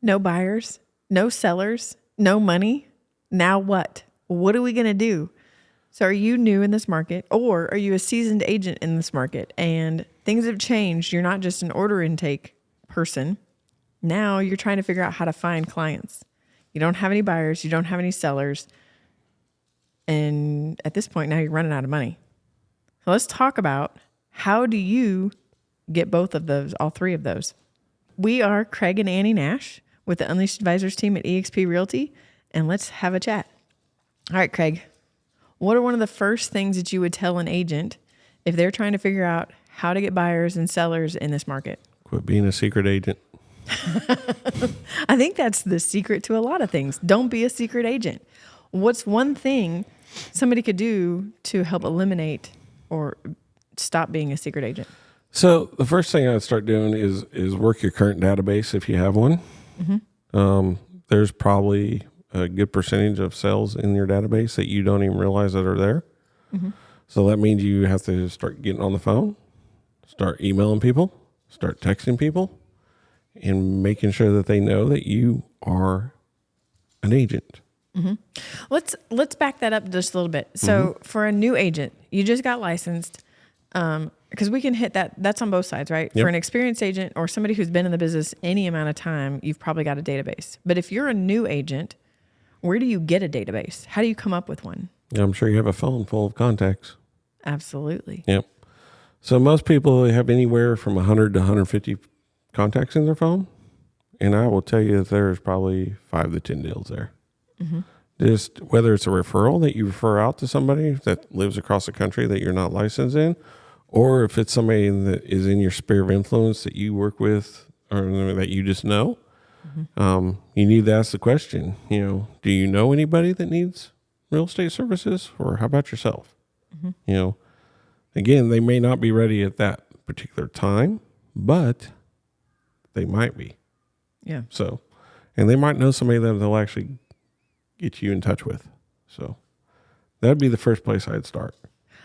no buyers, no sellers, no money. Now what? What are we going to do? So are you new in this market, or are you a seasoned agent in this market and things have changed? You're not just an order intake person. Now you're trying to figure out how to find clients. You don't have any buyers. You don't have any sellers. And at this point, now you're running out of money. So let's talk about, how do you get both of those, all three of those? We are Craig and Annie Nash with the Unleashed Advisors team at eXp Realty, and let's have a chat. All right, Craig, what are one of the first things that you would tell an agent if they're trying to figure out how to get buyers and sellers in this market? Quit being a secret agent. I think that's the secret to a lot of things. Don't be a secret agent. What's one thing somebody could do to help eliminate or stop being a secret agent? So the first thing I'd start doing is work your current database if you have one. There's probably a good percentage of sales in your database that you don't even realize that are there. So that means you have to start getting on the phone, start emailing people, start texting people, and making sure that they know that you are an agent. Let's back that up just a little bit. So for a new agent, you just got licensed, because we can hit that. That's on both sides, right? Yep. For an experienced agent or somebody who's been in the business any amount of time, you've probably got a database. But if you're a new agent, where do you get a database? How do you come up with one? I'm sure you have a phone full of contacts. Absolutely. Yep. So most people have anywhere from 100 to 150 contacts in their phone. And I will tell you that there's probably 5 to 10 deals there. Just whether it's a referral that you refer out to somebody that lives across the country that you're not licensed in, or if it's somebody that is in your sphere of influence that you work with or that you just know, you need to ask the question, do you know anybody that needs real estate services, or how about yourself? Again, they may not be ready at that particular time, but they might be. Yeah. So, and they might know somebody that they'll actually get you in touch with. So that'd be the first place I'd start.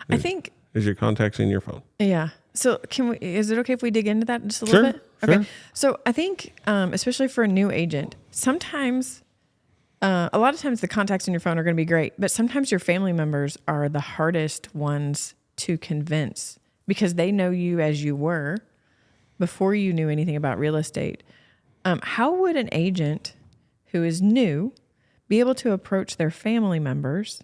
I think is your contacts in your phone. Yeah. So is it okay if we dig into that just a little bit? Okay. Sure. So I think, especially for a new agent, sometimes, a lot of times the contacts in your phone are going to be great, but sometimes your family members are the hardest ones to convince because they know you as you were before you knew anything about real estate. How would an agent who is new be able to approach their family members?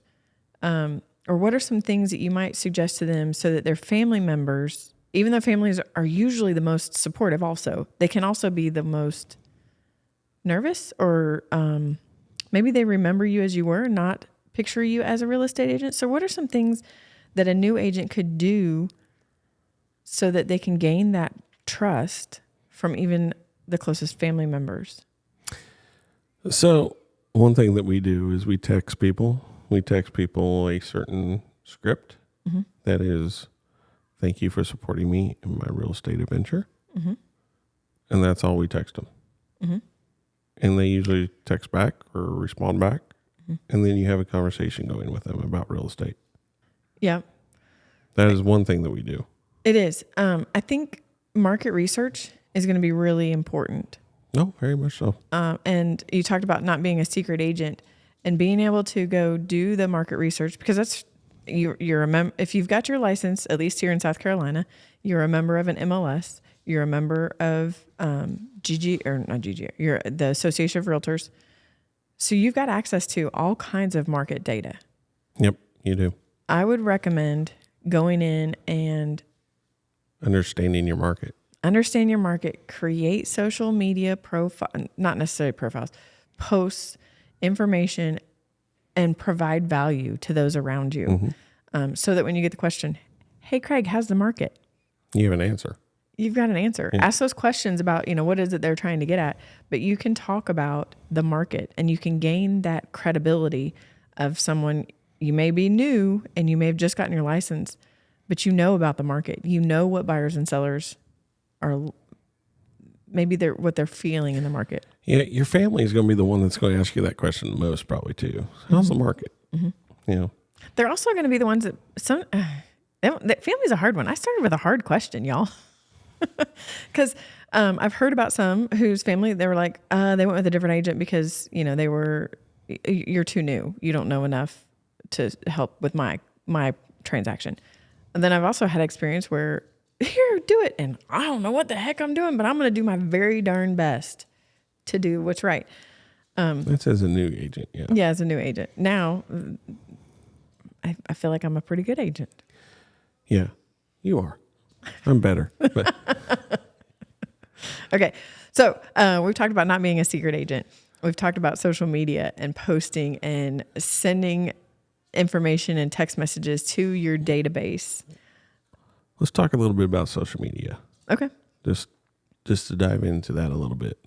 Or what are some things that you might suggest to them so that their family members, even though families are usually the most supportive also, they can also be the most nervous, or maybe they remember you as you were, not picture you as a real estate agent. So what are some things that a new agent could do so that they can gain that trust from even the closest family members? So one thing that we do is we text people. We text people a certain script that is, thank you for supporting me in my real estate adventure. And that's all we text them. And they usually text back or respond back. And then you have a conversation going with them about real estate. Yeah. That is one thing that we do. It is. I think market research is going to be really important. No, very much so. And you talked about not being a secret agent and being able to go do the market research, because that's, you're a if you've got your license, at least here in South Carolina, you're a member of an MLS, you're a member of you're the Association of Realtors. So you've got access to all kinds of market data. Yep, you do. I would recommend going in and understanding your market. Understand your market, create social media not necessarily profiles, posts, information, and provide value to those around you. So that when you get the question, hey, Craig, how's the market? You have an answer. You've got an answer. Yeah. Ask those questions about, what is it they're trying to get at, but you can talk about the market and you can gain that credibility of someone. You may be new and you may have just gotten your license, but you know about the market. You know what buyers and sellers are, maybe what they're feeling in the market. Yeah, your family is going to be the one that's going to ask you that question the most, probably too. How's the market? They're also going to be the ones that family's a hard one. I started with a hard question, y'all. Because I've heard about some whose family, they were like, they went with a different agent because, you're too new. You don't know enough to help with my transaction. And then I've also had experience where, here, do it. And I don't know what the heck I'm doing, but I'm going to do my very darn best to do what's right. That's as a new agent, yeah. Yeah, as a new agent. Now, I feel like I'm a pretty good agent. Yeah, you are. I'm better. But Okay. So we've talked about not being a secret agent. We've talked about social media and posting and sending information and text messages to your database. let's talk a little bit about social media. Okay. Just to dive into that a little bit.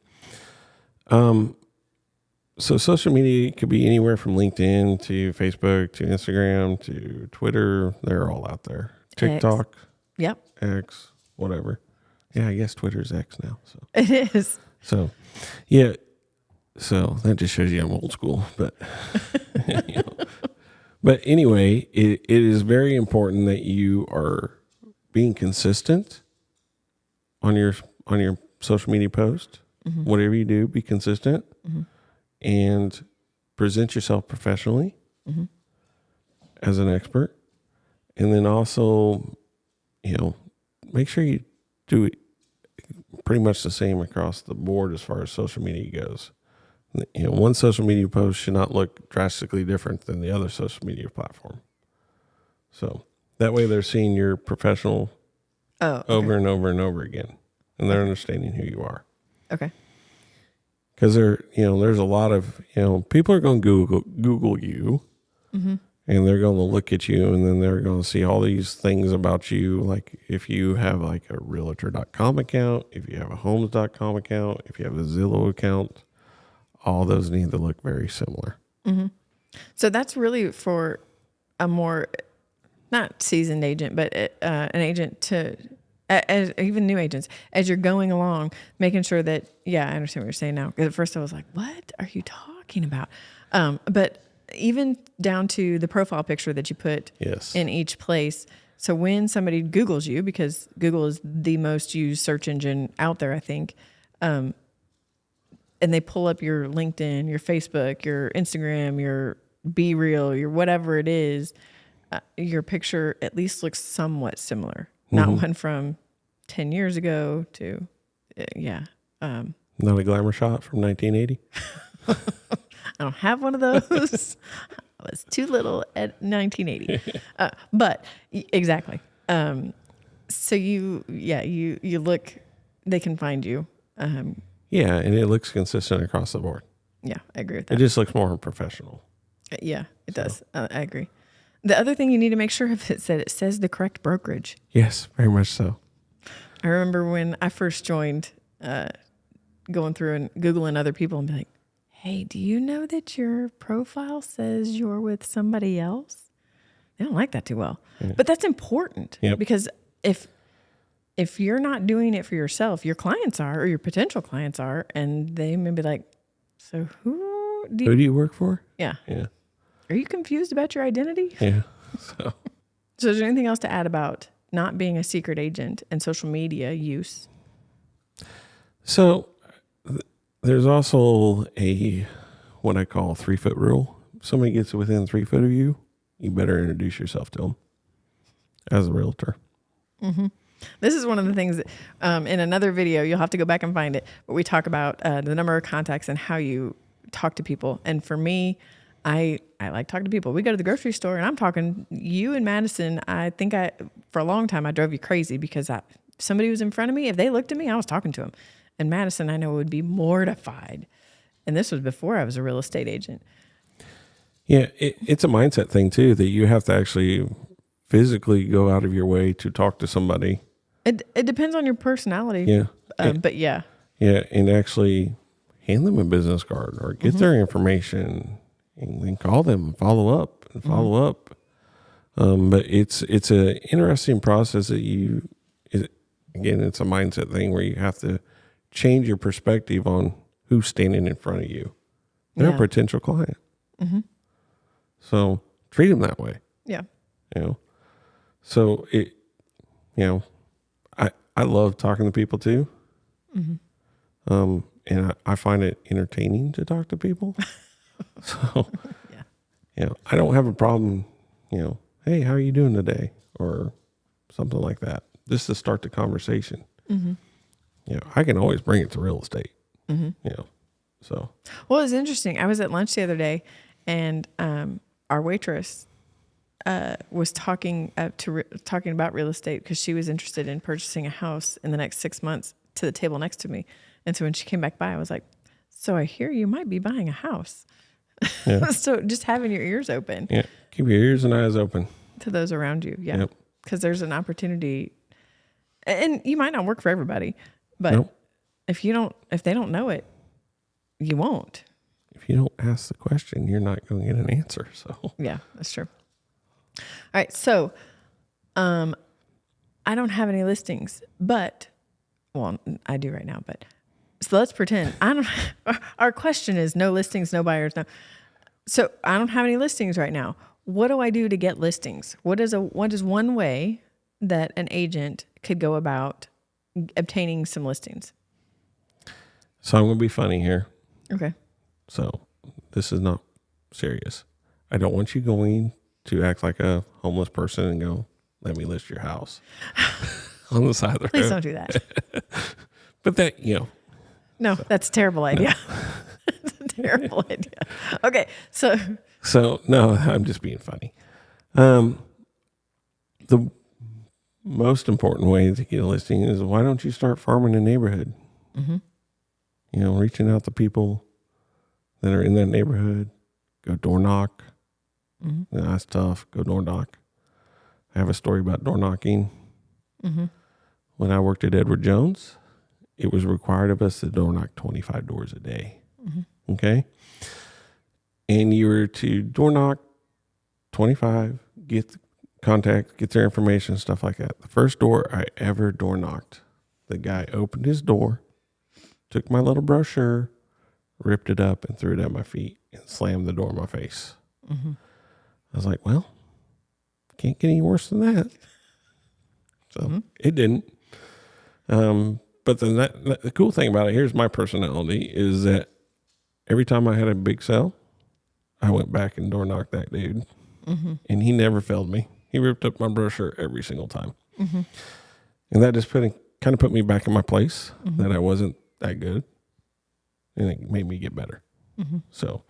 So social media could be anywhere from LinkedIn to Facebook to Instagram to Twitter. They're all out there. TikTok, Yep. X, whatever. Yeah, I guess Twitter's X now. So It is. So, yeah. So that just shows you I'm old school. But, but anyway, it is very important that you are being consistent on your social media post. Mm-hmm. Whatever you do, be consistent and present yourself professionally as an expert. And then also, make sure you do it pretty much the same across the board as far as social media goes. One social media post should not look drastically different than the other social media platform. So that way they're seeing your professional over and over and over again, and they're understanding who you are. Okay. Because there's a lot of, people are going to Google you, and they're going to look at you, and then they're going to see all these things about you. Like if you have like a Realtor.com account, if you have a Homes.com account, if you have a Zillow account, all those need to look very similar. Mm-hmm. So that's really for a more, not seasoned agent, but an agent to, as even new agents, as you're going along, making sure that, I understand what you're saying now. Because at first I was like, what are you talking about? But even down to the profile picture that you put in each place. So when somebody Googles you, because Google is the most used search engine out there, I think, and they pull up your LinkedIn, your Facebook, your Instagram, your Be Real, your whatever it is, your picture at least looks somewhat similar. Not one from 10 years ago to, Not a glamour shot from 1980? I don't have one of those. I was too little at 1980. But exactly. So you look, they can find you. Yeah, and it looks consistent across the board. Yeah, I agree with that. It just looks more professional. Yeah, it does. I agree. The other thing you need to make sure of is that it says the correct brokerage. Yes, very much so. I remember when I first joined, going through and Googling other people and be like, hey, do you know that your profile says you're with somebody else? They don't like that too well. Yeah. But that's important because if you're not doing it for yourself, your clients are, or your potential clients are, and they may be like, so who do you work for? Yeah. Yeah. Are you confused about your identity? Yeah. So is there anything else to add about not being a secret agent and social media use? So there's also what I call a 3-foot rule. If somebody gets within 3 foot of you, you better introduce yourself to them as a realtor. Mm-hmm. This is one of the things that in another video, you'll have to go back and find it, but we talk about the number of contacts and how you talk to people. And for me, I like talking to people. We go to the grocery store and I'm talking you and Madison. I think for a long time, I drove you crazy because somebody was in front of me. If they looked at me, I was talking to them. And Madison, I know, would be mortified. And this was before I was a real estate agent. Yeah, it's a mindset thing too, that you have to actually physically go out of your way to talk to somebody. It depends on your personality. Yeah. But yeah. Yeah, and actually hand them a business card or get their information and then call them and follow up. But it's an interesting process that again, it's a mindset thing where you have to change your perspective on who's standing in front of you. They're a potential client. Mm-hmm. So treat them that way. Yeah. So I love talking to people too. And I find it entertaining to talk to people. So, Yeah. I don't have a problem, hey, how are you doing today? Or something like that. Just to start the conversation. I can always bring it to real estate. So. Well, it was interesting. I was at lunch the other day, and our waitress was talking talking about real estate because she was interested in purchasing a house in the next 6 months to the table next to me. And so when she came back by, I was like, "So I hear you might be buying a house." Yeah. So just having your ears open. Yeah. Keep your ears and eyes open To those around you. Yeah. Yep. Because there's an opportunity, and you might not work for everybody, but Nope. if they don't know it, you won't. If you don't ask the question, you're not going to get an answer. So Yeah, that's true. All right. So, I don't have any listings, but, well, I do right now, but so let's pretend our question is no listings, no buyers. No. So I don't have any listings right now. What do I do to get listings? What is one way that an agent could go about obtaining some listings? I'm going to be funny here. Okay. So this is not serious. I don't want you going to act like a homeless person and go, let me list your house on the side of the Please road. don't do that. But that, No, that's a terrible idea. That's a terrible idea. Okay. So no, I'm just being funny. The most important way to get a listing is why don't you start farming the neighborhood? Reaching out to people that are in that neighborhood. Go door knock. That's tough. Go door knock. I have a story about door knocking. When I worked at Edward Jones, it was required of us to door knock 25 doors a day. Okay. And you were to door knock 25, get the contact, get their information, stuff like that. The first door I ever door knocked, the guy opened his door, took my little brochure, ripped it up and threw it at my feet and slammed the door in my face. I was like, well, can't get any worse than that. So it didn't. But then the cool thing about it, here's my personality, is that every time I had a big sale, I went back and door knocked that dude. And he never failed me. He ripped up my brochure every single time. And that just kind of put me back in my place, that I wasn't that good. And it made me get better. So,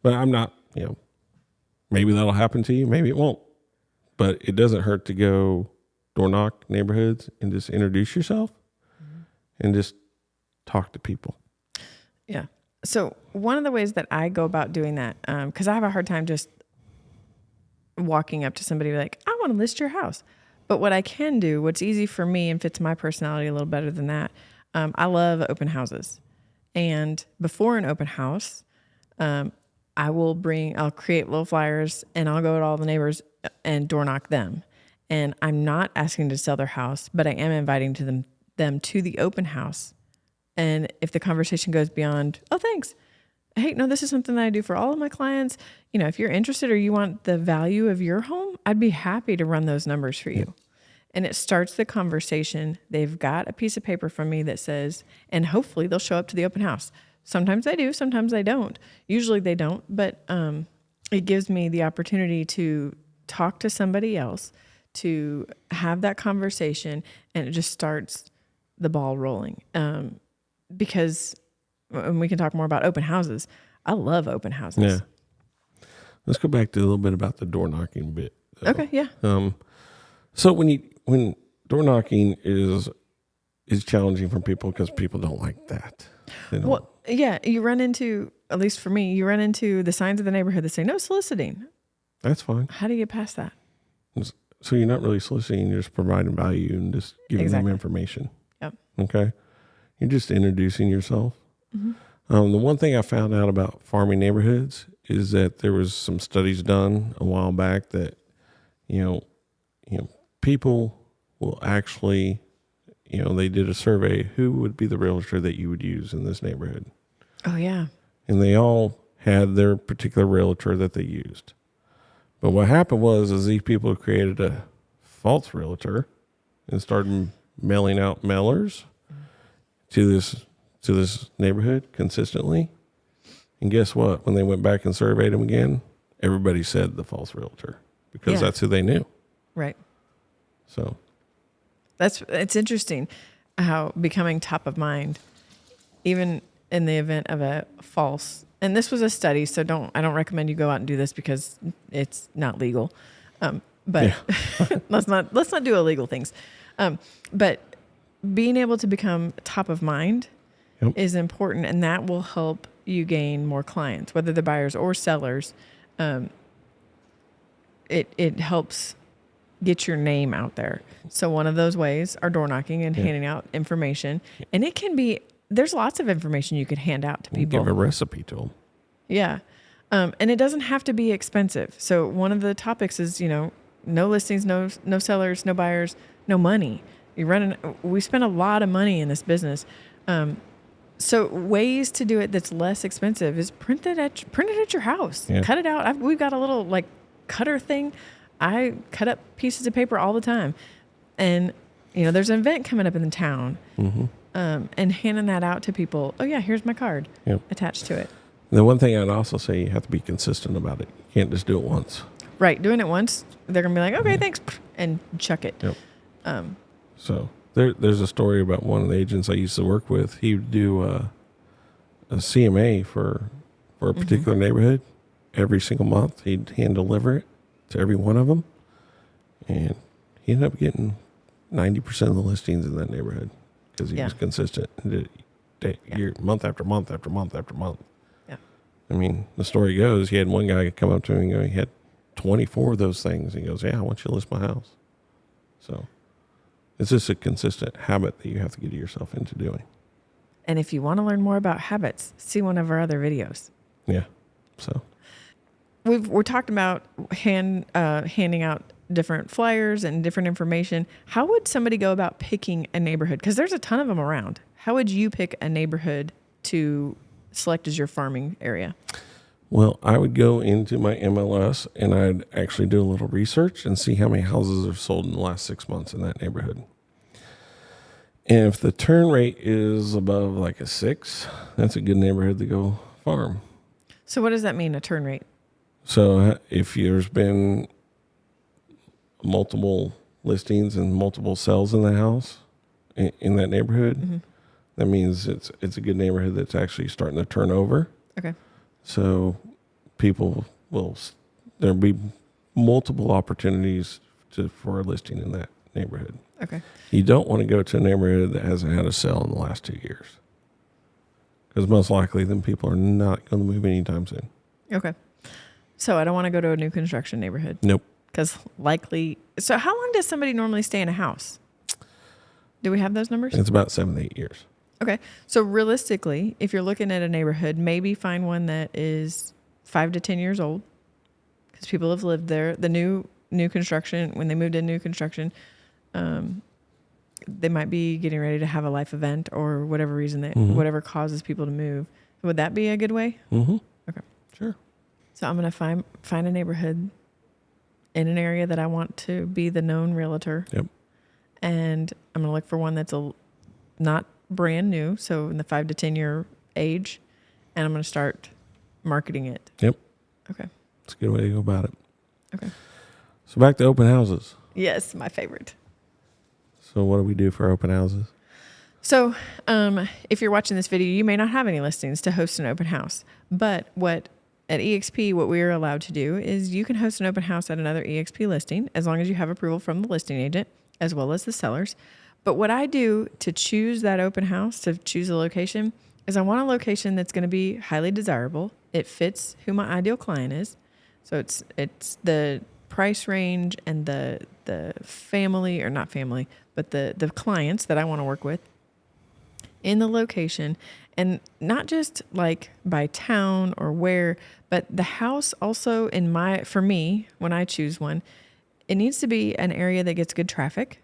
but I'm not, maybe that'll happen to you. Maybe it won't. But it doesn't hurt to go door knock neighborhoods and just introduce yourself and just talk to people. Yeah. So one of the ways that I go about doing that, because I have a hard time just walking up to somebody like, I want to list your house. But what I can do, what's easy for me and fits my personality a little better than that, I love open houses. And before an open house, I'll create little flyers and I'll go to all the neighbors and door knock them. And I'm not asking to sell their house, but I am inviting them to the open house. And if the conversation goes beyond, oh, thanks. Hey, no, this is something that I do for all of my clients. If you're interested or you want the value of your home, I'd be happy to run those numbers for you. And it starts the conversation. They've got a piece of paper from me that says, and hopefully they'll show up to the open house. Sometimes they do, sometimes they don't. Usually they don't, but it gives me the opportunity to talk to somebody else, to have that conversation, and it just starts the ball rolling. Because, and we can talk more about open houses. I love open houses. Yeah. Let's go back to a little bit about the door knocking bit. Okay, yeah. So when door knocking is challenging for people because people don't like that. Well, yeah, you run into, at least for me, the signs of the neighborhood that say no soliciting. That's fine. How do you get past that? So you're not really soliciting, you're just providing value and just giving them information. Yep. Okay. You're just introducing yourself. The one thing I found out about farming neighborhoods is that there was some studies done a while back that, people will actually, they did a survey, who would be the realtor that you would use in this neighborhood? Oh, yeah. And they all had their particular realtor that they used. But what happened was these people created a false realtor and started mailing out mailers to this neighborhood consistently. And guess what? When they went back and surveyed them again, everybody said the false realtor because that's who they knew. Right. So it's interesting how becoming top of mind, even in the event of a false, and this was a study, so I don't recommend you go out and do this because it's not legal. But let's not do illegal things. But being able to become top of mind is important, and that will help you gain more clients, whether they're buyers or sellers. It helps get your name out there. So one of those ways are door knocking and handing out information. And it can be, there's lots of information you could hand out to people. Give a recipe to them. Yeah. And it doesn't have to be expensive. So one of the topics is, no listings, no sellers, no buyers, no money. We spend a lot of money in this business. So ways to do it that's less expensive is print it at your house. Yeah. Cut it out. We've got a little cutter thing. I cut up pieces of paper all the time. And, there's an event coming up in the town. Mm-hmm. And handing that out to people. Oh, yeah, here's my card attached to it. The one thing I'd also say, you have to be consistent about it. You can't just do it once. Right. Doing it once, they're going to be like, okay, thanks, and chuck it. Yep. So there's a story about one of the agents I used to work with. He would do a CMA for a particular neighborhood every single month. He'd hand deliver it to every one of them. And he ended up getting 90% of the listings in that neighborhood because he was consistent and did month after month after month after month. Yeah. I mean, the story goes, he had one guy come up to him and go, he had 24 of those things. He goes, I want you to list my house. So it's just a consistent habit that you have to get yourself into doing. And if you want to learn more about habits, see one of our other videos. Yeah. So we're talking about handing out different flyers and different information. How would somebody go about picking a neighborhood? Because there's a ton of them around. How would you pick a neighborhood to select as your farming area? Well, I would go into my MLS and I'd actually do a little research and see how many houses are sold in the last 6 months in that neighborhood. And if the turn rate is above a 6, that's a good neighborhood to go farm. So what does that mean, a turn rate? So if there's been multiple listings and multiple sales in the house in that neighborhood, that means it's a good neighborhood that's actually starting to turn over. Okay. So there'll be multiple opportunities for a listing in that neighborhood. Okay. You don't want to go to a neighborhood that hasn't had a sale in the last 2 years. Because most likely then people are not going to move anytime soon. Okay. So I don't want to go to a new construction neighborhood. Nope. Because so how long does somebody normally stay in a house? Do we have those numbers? It's about 7 to 8 years. Okay. So realistically, if you're looking at a neighborhood, maybe find one that is 5 to 10 years old because people have lived there. The new construction, when they moved in new construction, they might be getting ready to have a life event or whatever reason whatever causes people to move. Would that be a good way? Mm-hmm. Okay. Sure. So I'm going to find a neighborhood in an area that I want to be the known realtor. Yep. And I'm going to look for one that's not brand new, so in the 5 to 10 year age, and I'm going to start marketing it. Yep. Okay. That's a good way to go about it. Okay. So back to open houses. Yes, my favorite. So what do we do for open houses? So if you're watching this video, you may not have any listings to host an open house, but at EXP, what we are allowed to do is you can host an open house at another EXP listing as long as you have approval from the listing agent as well as the sellers. But what I do to choose that open house, to choose a location, is I want a location that's going to be highly desirable. It fits who my ideal client is. So it's the price range and the family, or not family, but the clients that I want to work with in the location. And not just by town or where, but the house also for me, when I choose one, it needs to be an area that gets good traffic,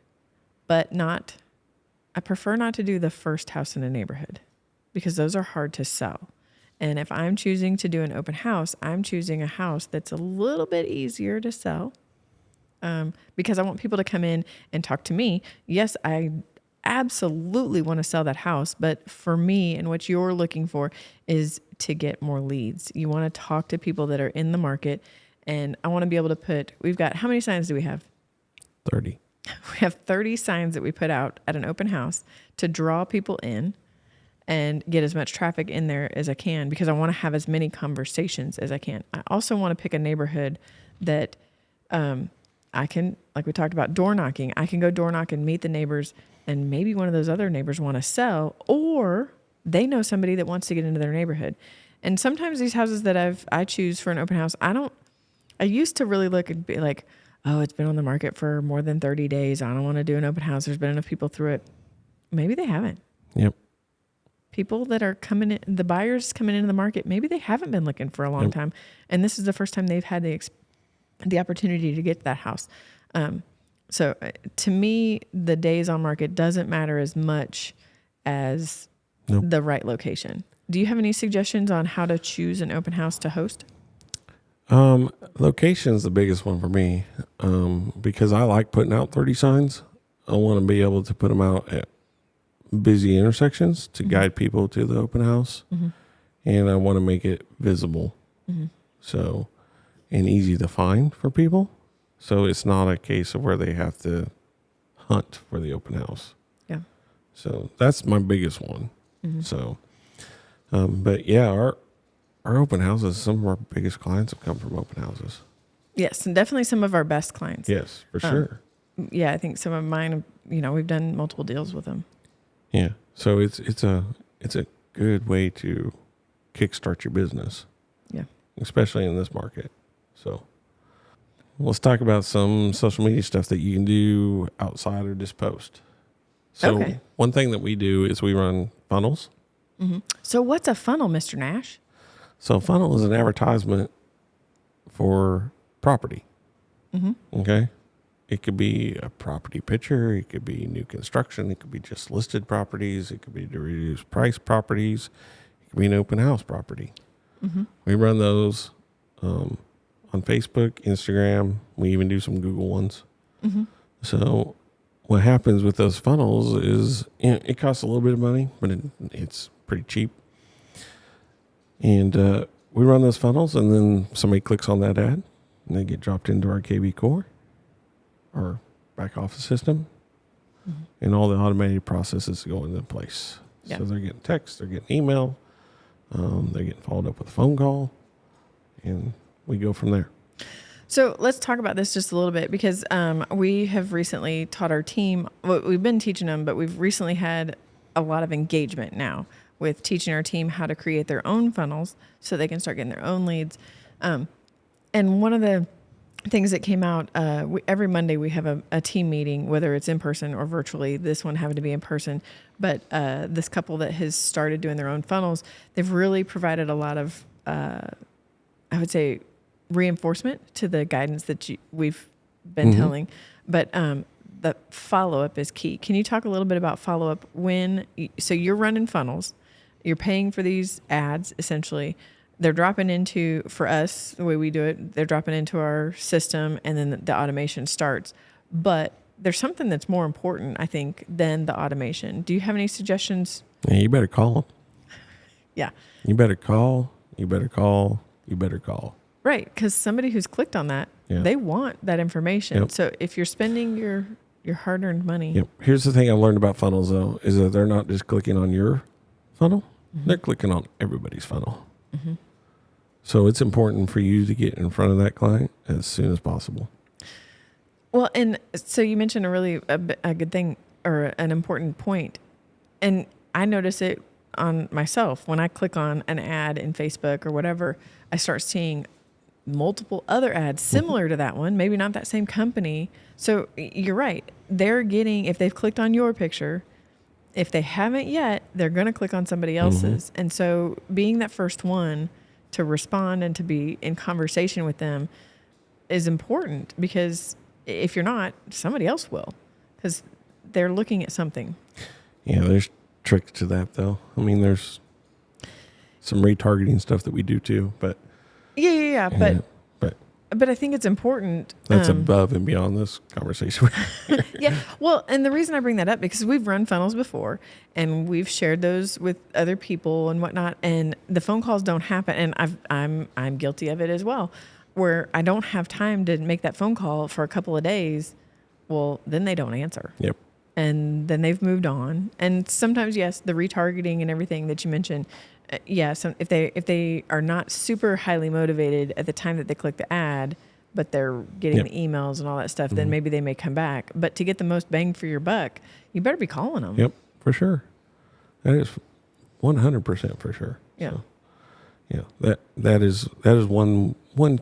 but I prefer not to do the first house in a neighborhood because those are hard to sell. And if I'm choosing to do an open house, I'm choosing a house that's a little bit easier to sell because I want people to come in and talk to me. Yes, I absolutely want to sell that house. But for me, and what you're looking for is to get more leads. You want to talk to people that are in the market. And I want to be able to we've got, how many signs do we have? 30. We have 30 signs that we put out at an open house to draw people in and get as much traffic in there as I can, because I want to have as many conversations as I can. I also want to pick a neighborhood that I can, like we talked about door knocking, I can go door knock and meet the neighbors, and maybe one of those other neighbors want to sell, or they know somebody that wants to get into their neighborhood. And sometimes these houses that I choose for an open house, I used to really look and be like, oh, it's been on the market for more than 30 days. I don't want to do an open house. There's been enough people through it. Maybe they haven't. Yep. People that are coming in, the buyers coming into the market, maybe they haven't been looking for a long time. And this is the first time they've had the opportunity to get to that house. So to me, the days on market doesn't matter as much as the right location. Do you have any suggestions on how to choose an open house to host? Location's the biggest one for me, because I like putting out 30 signs. I want to be able to put them out at busy intersections to guide people to the open house. And I want to make it visible. So, and easy to find for people. So it's not a case of where they have to hunt for the open house. Yeah. So that's my biggest one. So, but yeah, our open houses, some of our biggest clients have come from open houses. Yes, and definitely some of our best clients. Yes, for sure. Yeah, I think some of mine, we've done multiple deals with them. Yeah. So it's a good way to kickstart your business. Yeah. Especially in this market. So let's talk about some social media stuff that you can do outside or just post. So one thing that we do is we run funnels. So what's a funnel, Mr. Nash? So a funnel is an advertisement for property. Okay. It could be a property picture. It could be new construction. It could be just listed properties. It could be the reduced price properties. It could be an open house property. We run those on Facebook, Instagram. We even do some Google ones. So what happens with those funnels is it costs a little bit of money, but it's pretty cheap. And we run those funnels, and then somebody clicks on that ad, and they get dropped into our KB Core, our back office system, and all the automated processes go into place. So they're getting text, they're getting email, they're getting followed up with a phone call, and we go from there. So let's talk about this just a little bit, because we have recently taught our team, well, we've been teaching them, but we've recently had a lot of engagement now with teaching our team how to create their own funnels so they can start getting their own leads. And one of the things that came out, every Monday we have a team meeting, whether it's in person or virtually. This one happened to be in person, but this couple that has started doing their own funnels, they've really provided a lot of, I would say, reinforcement to the guidance that we've been telling. But the follow-up is key. Can you talk a little bit about follow-up so you're running funnels, you're paying for these ads, essentially. They're dropping into, for us, the way we do it, they're dropping into our system, and then the automation starts. But there's something that's more important, I think, than the automation. Do you have any suggestions? Yeah, you better call them. Yeah. You better call. You better call. You better call. Right, because somebody who's clicked on that, they want that information. So if you're spending your hard-earned money. Here's the thing I've learned about funnels, though, is that they're not just clicking on your funnel. They're clicking on everybody's funnel. So it's important for you to get in front of that client as soon as possible. Well, and so you mentioned a good thing, or an important point. And I notice it on myself. When I click on an ad in Facebook or whatever, I start seeing multiple other ads similar to that one, maybe not that same company. So you're right. They're getting, if they've clicked on your picture, if they haven't yet, they're going to click on somebody else's. And so being that first one to respond and to be in conversation with them is important, because if you're not, somebody else will, because they're looking at something. Yeah, there's tricks to that, though. I mean, there's some retargeting stuff that we do too, but Yeah. But but I think it's important. That's above and beyond this conversation. Yeah. Well, and the reason I bring that up because we've run funnels before and we've shared those with other people and whatnot, and the phone calls don't happen. And I'm guilty of it as well, where I don't have time to make that phone call for a couple of days. Well, then they don't answer. Yep. And then they've moved on. And sometimes, yes, the retargeting and everything that you mentioned, if they are not super highly motivated at the time that they click the ad, but they're getting Yep. the emails and all that stuff, then maybe they may come back. But to get the most bang for your buck, you better be calling them. Yep, for sure. That is 100% for sure. Yeah. So, yeah, that is one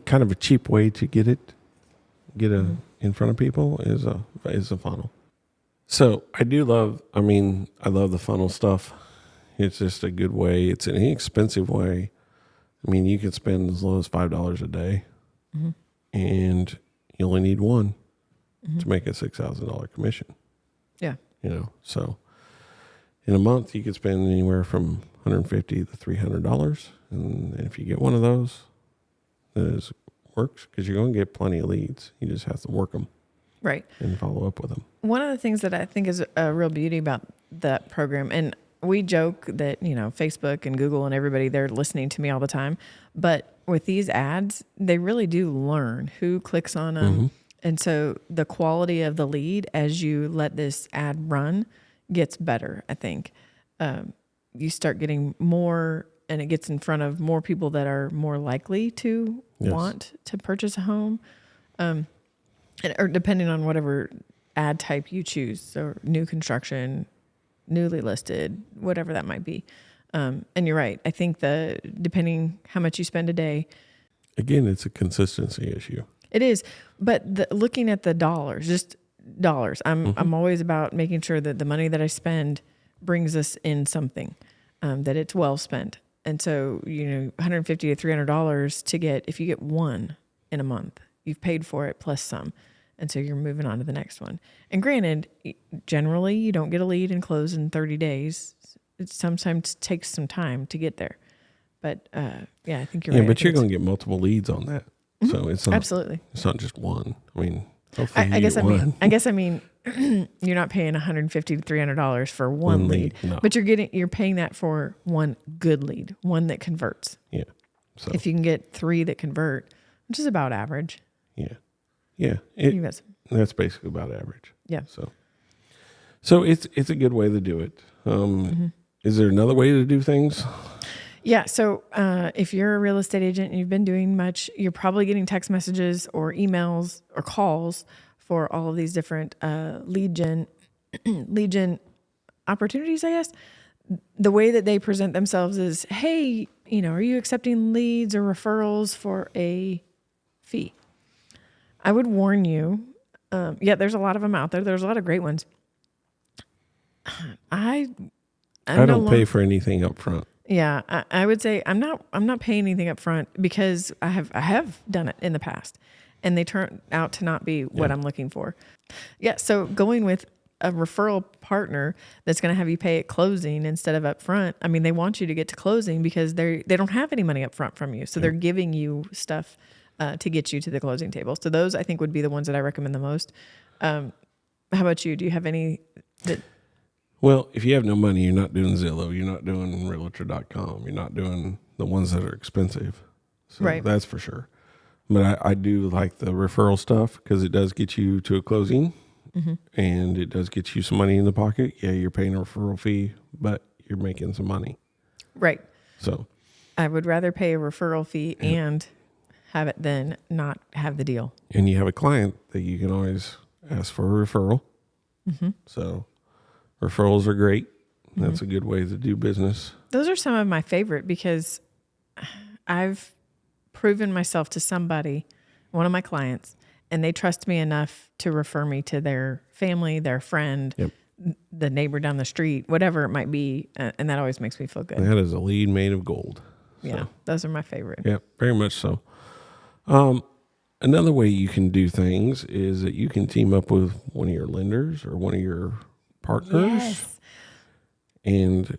kind of a cheap way to get in front of people is a funnel. So I love the funnel stuff. It's just a good way. It's an inexpensive way. I mean, you can spend as low as $5 a day, and you only need one to make a $6,000 commission. Yeah. So in a month you could spend anywhere from $150 to $300, and if you get one of those, that works because you're going to get plenty of leads. You just have to work them. Right. And follow up with them. One of the things that I think is a real beauty about that program, and we joke that, Facebook and Google and everybody, they're listening to me all the time. But with these ads, they really do learn who clicks on them. And so the quality of the lead as you let this ad run gets better, I think. You start getting more, and it gets in front of more people that are more likely to want to purchase a home. Or depending on whatever ad type you choose, or new construction, newly listed, whatever that might be. And you're right. I think depending how much you spend a day. Again, it's a consistency issue. It is. But looking at the dollars, just dollars, I'm always about making sure that the money that I spend brings us in something, that it's well spent. And so, $150 to $300 to get, if you get one in a month, you've paid for it plus some. And so you're moving on to the next one. And granted, generally you don't get a lead and close in 30 days. It sometimes takes some time to get there. But I think you're right. Yeah, but you're going to get multiple leads on that. So it's not, absolutely. It's not just one. I mean, hopefully I guess I mean, you're not paying $150 to $300 for one lead, no. but you're paying that for one good lead, one that converts. Yeah. So if you can get 3 that convert, which is about average. Yeah. Yeah. That's basically about average. Yeah. So it's a good way to do it. Is there another way to do things? Yeah. So if you're a real estate agent and you've been doing much, you're probably getting text messages or emails or calls for all of these different lead gen opportunities, I guess. The way that they present themselves is, hey, are you accepting leads or referrals for a fee? I would warn you. There's a lot of them out there. There's a lot of great ones. I don't pay for anything up front. Yeah, I would say I'm not paying anything up front because I have done it in the past, and they turn out to not be what I'm looking for. Yeah, so going with a referral partner that's going to have you pay at closing instead of up front. I mean, they want you to get to closing because they don't have any money up front from you, so they're giving you stuff to get you to the closing table. So those I think would be the ones that I recommend the most. How about you? Do you have any that? Well, if you have no money, you're not doing Zillow, you're not doing Realtor.com, you're not doing the ones that are expensive. So right. That's for sure. But I do like the referral stuff because it does get you to a closing and it does get you some money in the pocket. Yeah, you're paying a referral fee, but you're making some money. Right. So I would rather pay a referral fee and have it than not have the deal. And you have a client that you can always ask for a referral. So referrals are great. That's a good way to do business. Those are some of my favorite because I've proven myself to somebody, one of my clients, and they trust me enough to refer me to their family, their friend, the neighbor down the street, whatever it might be. And that always makes me feel good. That is a lead made of gold. Yeah, those are my favorite. Yeah, very much so. Another way you can do things is that you can team up with one of your lenders or one of your partners and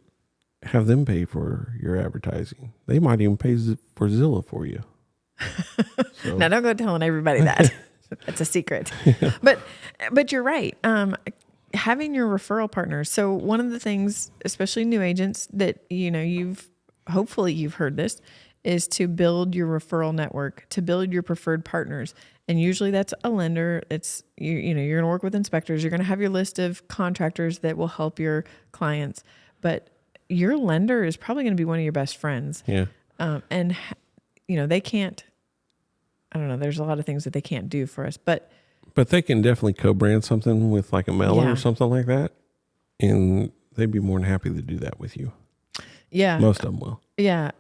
have them pay for your advertising. They might even pay for Zillow for you. So Now don't go telling everybody that. That's a secret. But you're right. Having your referral partners. So one of the things, especially new agents, that hopefully you've heard this, is to build your referral network, to build your preferred partners. And usually that's a lender. It's you're going to work with inspectors. You're going to have your list of contractors that will help your clients. But your lender is probably going to be one of your best friends. yeah. And they can't. I don't know. There's a lot of things that they can't do for us, but But they can definitely co-brand something with like a mailer Yeah. or something like that. And they'd be more than happy to do that with you. yeah, Most of them will. yeah.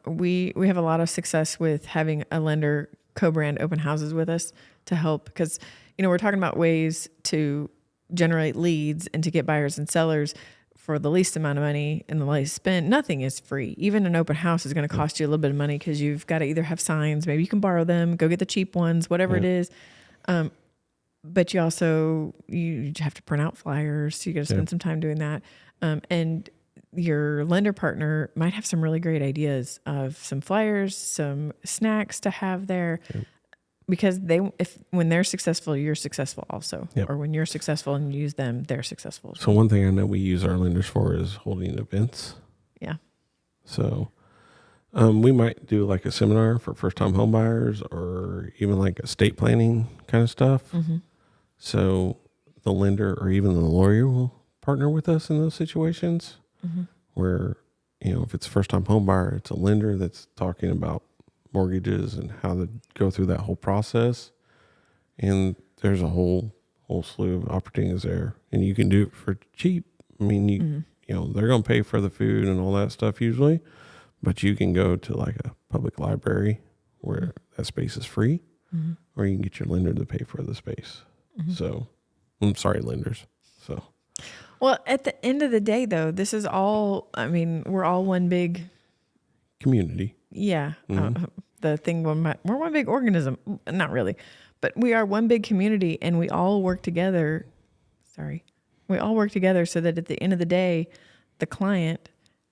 We have a lot of success with having a lender co-brand open houses with us to help because we're talking about ways to generate leads and to get buyers and sellers for the least amount of money and the least spend. Nothing is free. Even an open house is going to cost you a little bit of money because you've got to either have signs, maybe you can borrow them, go get the cheap ones, whatever it is. But you also you have to print out flyers. So you got to spend some time doing that. And your lender partner might have some really great ideas of some flyers, some snacks to have there. Because when they're successful, you're successful also. Yep. Or when you're successful and you use them, they're successful. So one thing I know we use our lenders for is holding events. Yeah. So we might do like a seminar for first-time home buyers or even like estate planning kind of stuff. Mm-hmm. So the lender or even the lawyer will partner with us in those situations where, if it's a first-time home buyer, it's a lender that's talking about mortgages and how to go through that whole process. And there's a whole slew of opportunities there, and you can do it for cheap. I mean, they're going to pay for the food and all that stuff usually, but you can go to like a public library where that space is free, or you can get your lender to pay for the space. So I'm sorry, lenders. So, well, at the end of the day though, this is all, we're all one big, community. yeah. We're one big organism. Not really, but we are one big community and we all work together. We all work together so that at the end of the day, the client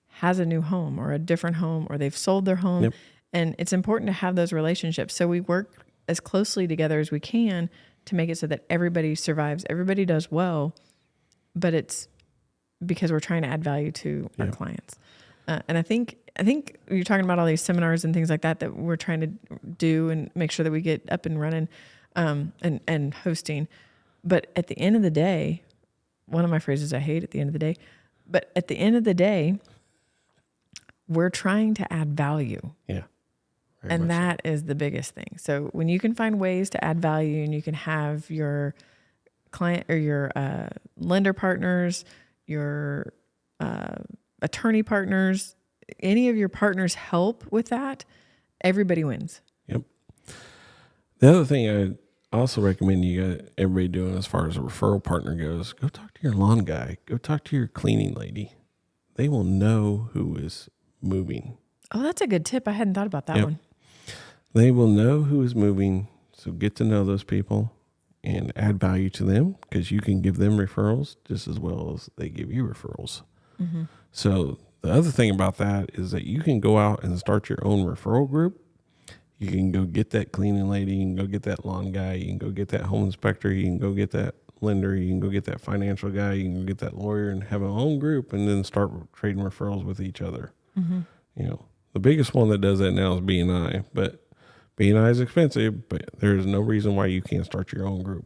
has a new home or a different home, or they've sold their home. Yep. And it's important to have those relationships. So we work as closely together as we can to make it so that everybody survives, everybody does well, but it's because we're trying to add value to our clients. And I think you're talking about all these seminars and things like that we're trying to do and make sure that we get up and running, and hosting. But at the end of the day, one of my phrases I hate at the end of the day, but at the end of the day, we're trying to add value. Yeah. And that is the biggest thing. So when you can find ways to add value and you can have your client or your lender partners, your attorney partners, any of your partners help with that, everybody wins. Yep. The other thing I also recommend everybody doing as far as a referral partner goes, go talk to your lawn guy. Go talk to your cleaning lady. They will know who is moving. Oh, that's a good tip. I hadn't thought about that one. They will know who is moving. So get to know those people and add value to them, because you can give them referrals just as well as they give you referrals. So the other thing about that is that you can go out and start your own referral group. You can go get that cleaning lady. You can go get that lawn guy. You can go get that home inspector. You can go get that lender. You can go get that financial guy. You can go get that lawyer and have a own group and then start trading referrals with each other. The biggest one that does that now is B&I, but B&I is expensive, but there's no reason why you can't start your own group.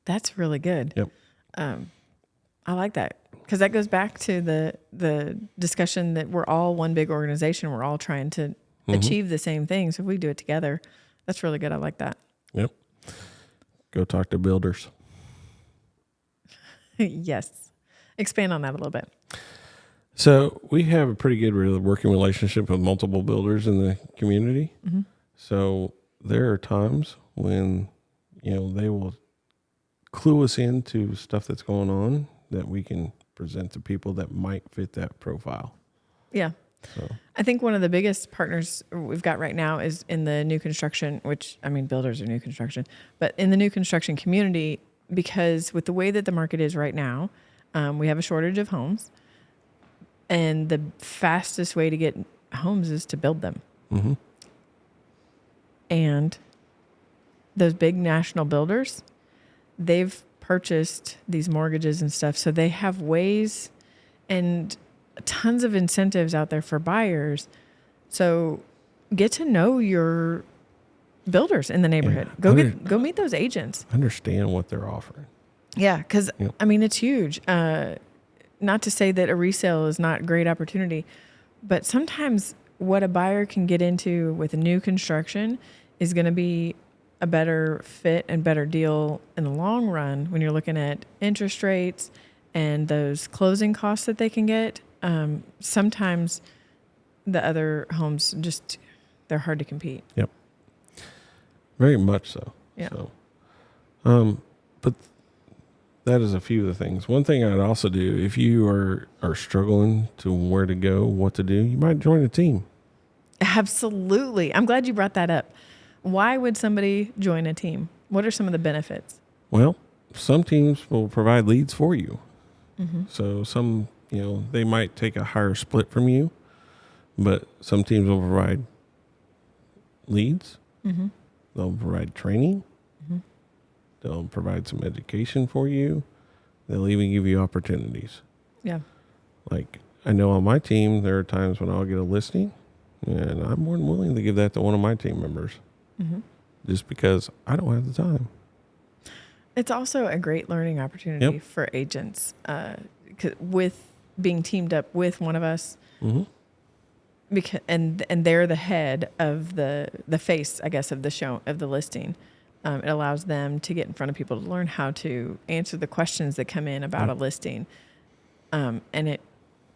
That's really good. Yep. I like that, because that goes back to the discussion that we're all one big organization. We're all trying to achieve the same thing. So if we do it together, that's really good. I like that. Yep. Go talk to builders. Yes. Expand on that a little bit. So we have a pretty good working relationship with multiple builders in the community. So there are times when, they will clue us into stuff that's going on that we can present to people that might fit that profile. Yeah. So I think one of the biggest partners we've got right now is in the new construction, which, builders are new construction, but in the new construction community, because with the way that the market is right now, we have a shortage of homes, and the fastest way to get homes is to build them. And those big national builders, they've purchased these mortgages and stuff. So they have ways and tons of incentives out there for buyers. So get to know your builders in the neighborhood. Yeah. Go meet those agents. Understand what they're offering. Yeah, because Yep. I mean, it's huge. Not to say that a resale is not a great opportunity, but sometimes what a buyer can get into with a new construction is going to be a better fit and better deal in the long run when you're looking at interest rates and those closing costs that they can get. Sometimes the other homes just, they're hard to compete. Yep. Very much so. Yeah. So, but that is a few of the things. One thing I'd also do, if you are struggling to where to go, what to do, you might join a team. Absolutely. I'm glad you brought that up. Why would somebody join a team? What are some of the benefits? Well, some teams will provide leads for you. Mm-hmm. So some, they might take a higher split from you, but some teams will provide leads. Mm-hmm. They'll provide training. Mm-hmm. They'll provide some education for you. They'll even give you opportunities. Yeah. Like I know on my team, there are times when I'll get a listing and I'm more than willing to give that to one of my team members. Mm-hmm. Just because I don't have the time. It's also a great learning opportunity for agents with being teamed up with one of us. Mm-hmm. Because and they're the head of the face, I guess, of the show, of the listing. It allows them to get in front of people to learn how to answer the questions that come in about a listing. And it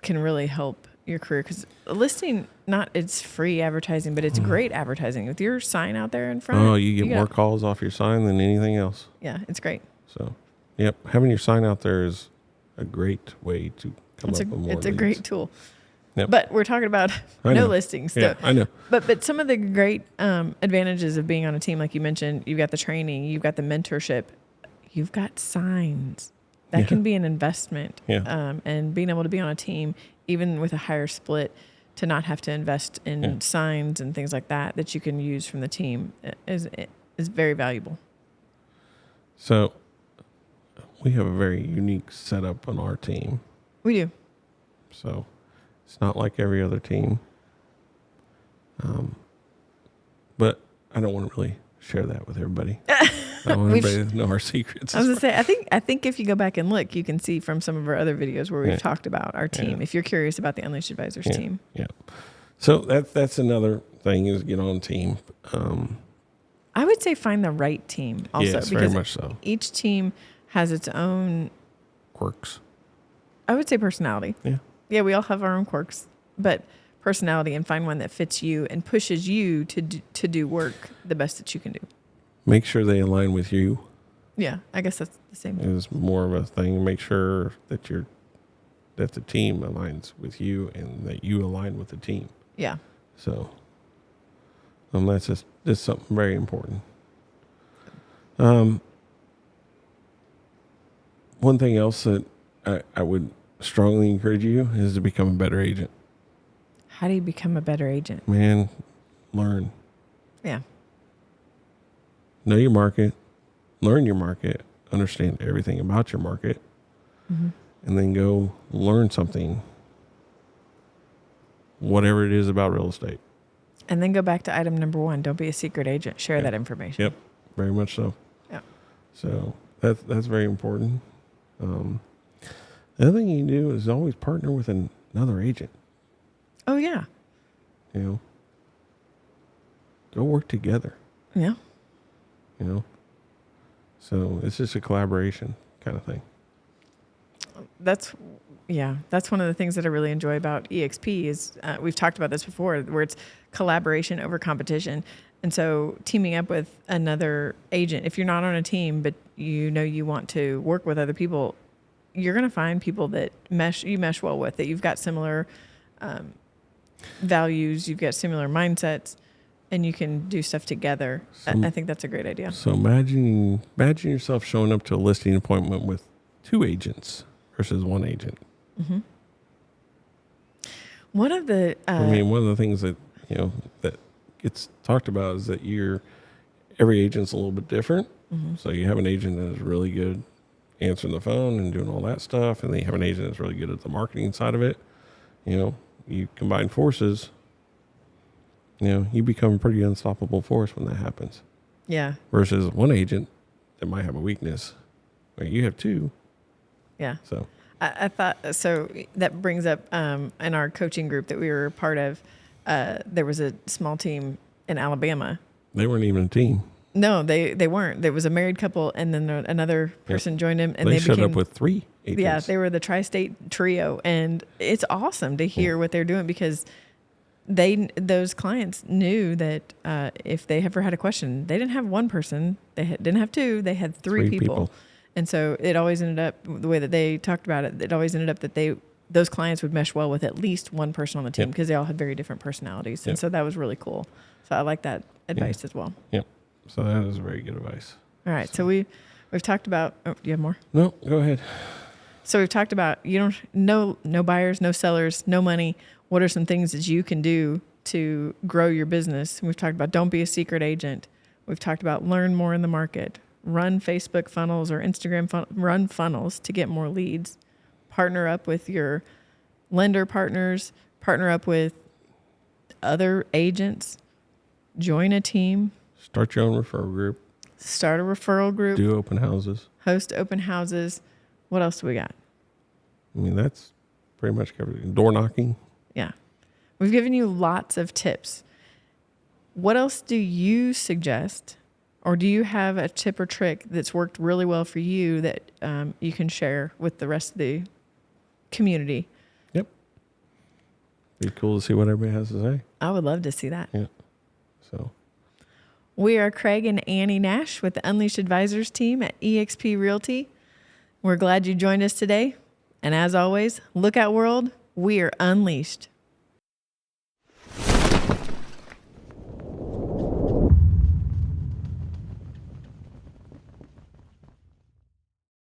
can really help your career because a listing, it's free advertising, but it's great advertising with your sign out there in front. Oh, you get more calls off your sign than anything else. Yeah, it's great. So, yep, having your sign out there is a great way to come up with more leads. It's a great tool. Yep. But we're talking about no listings. Yeah, I know. But some of the great advantages of being on a team, like you mentioned, you've got the training, you've got the mentorship, you've got signs. That can be an investment. Yeah. And being able to be on a team, even with a higher split, to not have to invest in signs and things like that you can use from the team is very valuable. So we have a very unique setup on our team. We do. So it's not like every other team. But I don't want to really share that with everybody. I don't want everybody to know our secrets. I was going to say, I think if you go back and look, you can see from some of our other videos where we've talked about our team. If you're curious about the Unleashed Advisors team. Yeah. So that's another thing is get on a team. I would say find the right team also. Yes, because very much so. Each team has its own quirks. I would say personality. Yeah. Yeah, we all have our own quirks, but personality, and find one that fits you and pushes you to do work the best that you can do. Make sure they align with you. Yeah, I guess that's the same thing. Is more of a thing. Make sure that the team aligns with you and that you align with the team. Yeah. So that's just something very important. One thing else that I would strongly encourage you is to become a better agent. How do you become a better agent? Man, learn. Yeah. Know your market, learn your market, understand everything about your market, and then go learn something, whatever it is about real estate. And then go back to item number 1. Don't be a secret agent. Share that information. Yep, very much so. Yeah. So that's very important. The other thing you can do is always partner with another agent. Oh, yeah. Go work together. Yeah. So it's just a collaboration kind of thing. That's one of the things that I really enjoy about EXP is we've talked about this before, where it's collaboration over competition. And so teaming up with another agent, if you're not on a team, but you want to work with other people, you're going to find people that you mesh well with, that you've got similar values, you've got similar mindsets, and you can do stuff together. I think that's a great idea. So imagine yourself showing up to a listing appointment with 2 agents versus 1 agent. Mm-hmm. One of the one of the things that that gets talked about is that every agent's a little bit different. Mm-hmm. So you have an agent that is really good answering the phone and doing all that stuff, and then you have an agent that's really good at the marketing side of it. You combine forces, you become a pretty unstoppable force when that happens. Yeah. Versus one agent that might have a weakness. You have two. Yeah. So I thought, so that brings up in our coaching group that we were a part of, there was a small team in Alabama. they weren't even a team. No, they weren't. There was a married couple, and then another person joined him, and they they showed became, up with 3 agents. Yeah, they were the tri-state trio, and it's awesome to hear what they're doing because those clients knew that if they ever had a question, they didn't have one person, didn't have two, they had three people. And so it always ended up, the way that they talked about it, it always ended up that those clients would mesh well with at least one person on the team because they all had very different personalities. And so that was really cool. So I like that advice as well. Yep. So that is very good advice. All right. So we've talked about, do you have more? No, go ahead. So we've talked about, no buyers, no sellers, no money. What are some things that you can do to grow your business? We've talked about don't be a secret agent. We've talked about learn more in the market. Run Facebook funnels or Instagram run funnels to get more leads. Partner up with your lender partners. Partner up with other agents. Join a team. Start your own referral group. Start a referral group. Do open houses. Host open houses. What else do we got? That's pretty much covered. Door knocking. Yeah. We've given you lots of tips. What else do you suggest? Or do you have a tip or trick that's worked really well for you that you can share with the rest of the community? Yep. Be cool to see what everybody has to say. I would love to see that. Yeah. So we are Craig and Annie Nash with the Unleashed Advisors team at eXp Realty. We're glad you joined us today. And as always, look out world, we are unleashed.